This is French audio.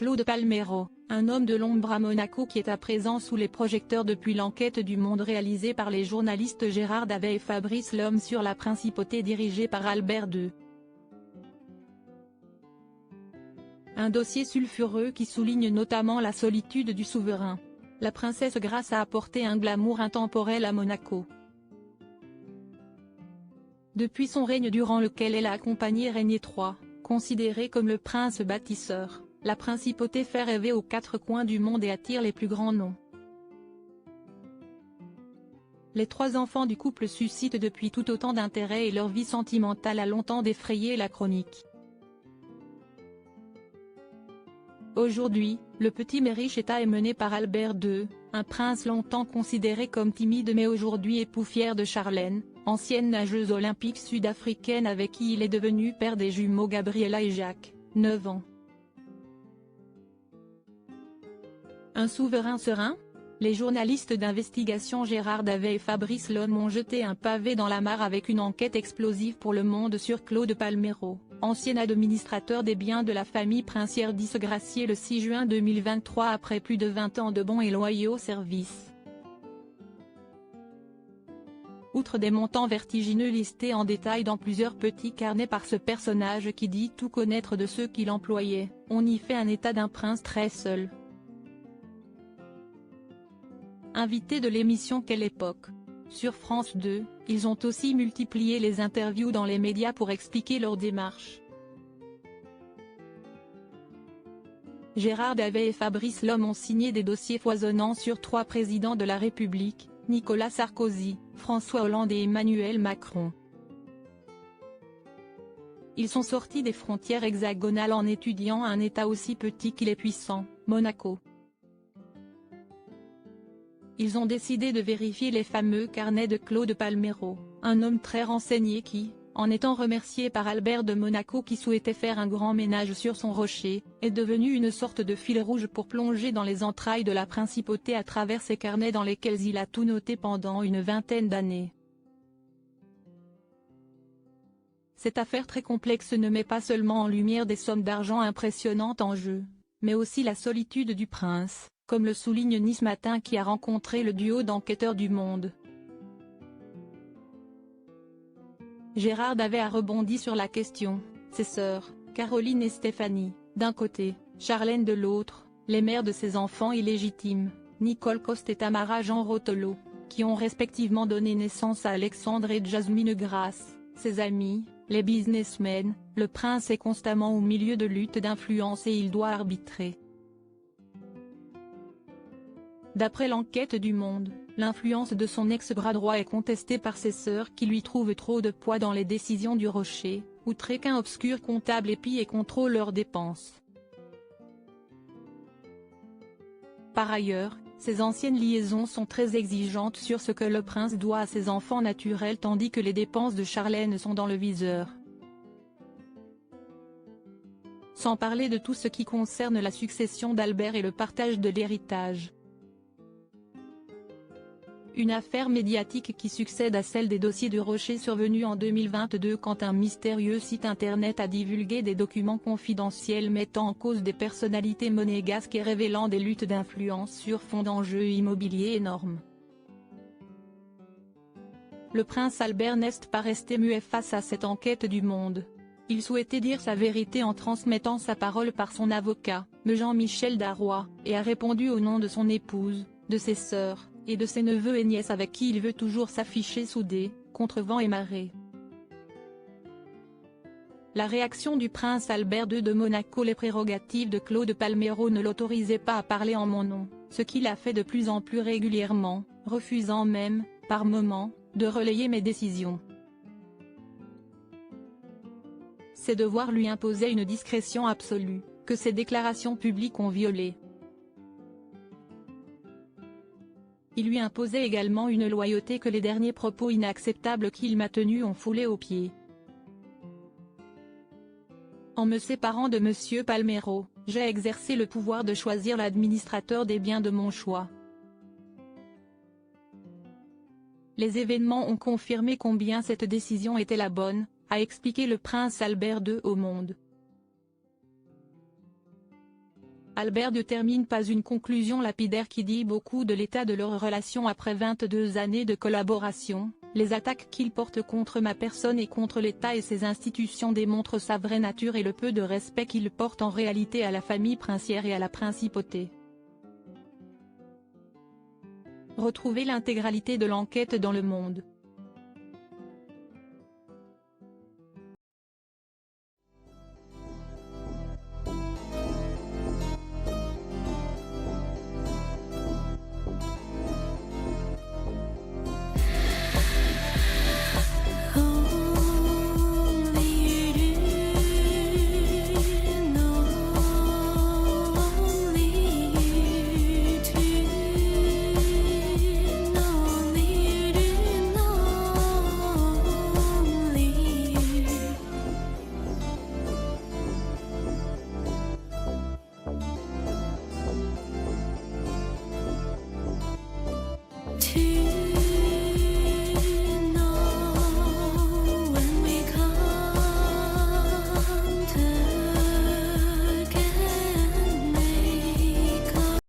Claude Palmero, un homme de l'ombre à Monaco qui est à présent sous les projecteurs depuis l'enquête du Monde réalisée par les journalistes Gérard Davet et Fabrice Lhomme sur la principauté dirigée par Albert II. Un dossier sulfureux qui souligne notamment la solitude du souverain. La princesse Grace a apporté un glamour intemporel à Monaco. Depuis son règne durant lequel elle a accompagné Régnier III, considéré comme le prince bâtisseur, la principauté fait rêver aux quatre coins du monde et attire les plus grands noms. Les trois enfants du couple suscitent depuis tout autant d'intérêt et leur vie sentimentale a longtemps défrayé la chronique. Aujourd'hui, le petit mais riche État est mené par Albert II, un prince longtemps considéré comme timide mais aujourd'hui époux fier de Charlène, ancienne nageuse olympique sud-africaine avec qui il est devenu père des jumeaux Gabriella et Jacques, 9 ans. Un souverain serein ? Les journalistes d'investigation Gérard Davet et Fabrice Lhomme ont jeté un pavé dans la mare avec une enquête explosive pour Le Monde sur Claude Palmero, ancien administrateur des biens de la famille princière disgracié le 6 juin 2023 après plus de 20 ans de bons et loyaux services. Outre des montants vertigineux listés en détail dans plusieurs petits carnets par ce personnage qui dit tout connaître de ceux qui l'employaient, on y fait un état d'un prince très seul. Invités de l'émission Quelle époque ? Sur France 2, ils ont aussi multiplié les interviews dans les médias pour expliquer leur démarche. Gérard Davet et Fabrice Lhomme ont signé des dossiers foisonnants sur trois présidents de la République, Nicolas Sarkozy, François Hollande et Emmanuel Macron. Ils sont sortis des frontières hexagonales en étudiant un État aussi petit qu'il est puissant, Monaco. Ils ont décidé de vérifier les fameux carnets de Claude Palmero, un homme très renseigné qui, en étant remercié par Albert de Monaco qui souhaitait faire un grand ménage sur son rocher, est devenu une sorte de fil rouge pour plonger dans les entrailles de la principauté à travers ces carnets dans lesquels il a tout noté pendant une vingtaine d'années. Cette affaire très complexe ne met pas seulement en lumière des sommes d'argent impressionnantes en jeu, mais aussi la solitude du prince, comme le souligne Nice Matin qui a rencontré le duo d'enquêteurs du Monde. Gérard Davet a rebondi sur la question, ses sœurs, Caroline et Stéphanie, d'un côté, Charlène de l'autre, les mères de ses enfants illégitimes, Nicole Coste et Tamara Jean Rotolo, qui ont respectivement donné naissance à Alexandre et Jasmine Grace, ses amis, les businessmen. Le prince est constamment au milieu de luttes d'influence et il doit arbitrer. D'après l'enquête du Monde, l'influence de son ex-bras droit est contestée par ses sœurs qui lui trouvent trop de poids dans les décisions du Rocher, outre qu'un obscur comptable épie et contrôle leurs dépenses. Par ailleurs, ses anciennes liaisons sont très exigeantes sur ce que le prince doit à ses enfants naturels tandis que les dépenses de Charlène sont dans le viseur. Sans parler de tout ce qui concerne la succession d'Albert et le partage de l'héritage. Une affaire médiatique qui succède à celle des dossiers du Rocher survenue en 2022 quand un mystérieux site internet a divulgué des documents confidentiels mettant en cause des personnalités monégasques et révélant des luttes d'influence sur fond d'enjeux immobiliers énormes. Le prince Albert n'est pas resté muet face à cette enquête du Monde. Il souhaitait dire sa vérité en transmettant sa parole par son avocat, Jean-Michel Darrois, et a répondu au nom de son épouse, de ses sœurs, et de ses neveux et nièces avec qui il veut toujours s'afficher soudé, contre vent et marée. La réaction du prince Albert II de Monaco. Les prérogatives de Claude Palmero ne l'autorisaient pas à parler en mon nom, ce qu'il a fait de plus en plus régulièrement, refusant même, par moments, de relayer mes décisions. Ses devoirs lui imposaient une discrétion absolue, que ses déclarations publiques ont violée. Il lui imposait également une loyauté que les derniers propos inacceptables qu'il m'a tenus ont foulé aux pieds. En me séparant de M. Palmero, j'ai exercé le pouvoir de choisir l'administrateur des biens de mon choix. Les événements ont confirmé combien cette décision était la bonne, a expliqué le prince Albert II au Monde. Albert ne termine pas une conclusion lapidaire qui dit beaucoup de l'état de leur relation après 22 années de collaboration. Les attaques qu'il porte contre ma personne et contre l'État et ses institutions démontrent sa vraie nature et le peu de respect qu'il porte en réalité à la famille princière et à la principauté. Retrouvez l'intégralité de l'enquête dans Le Monde.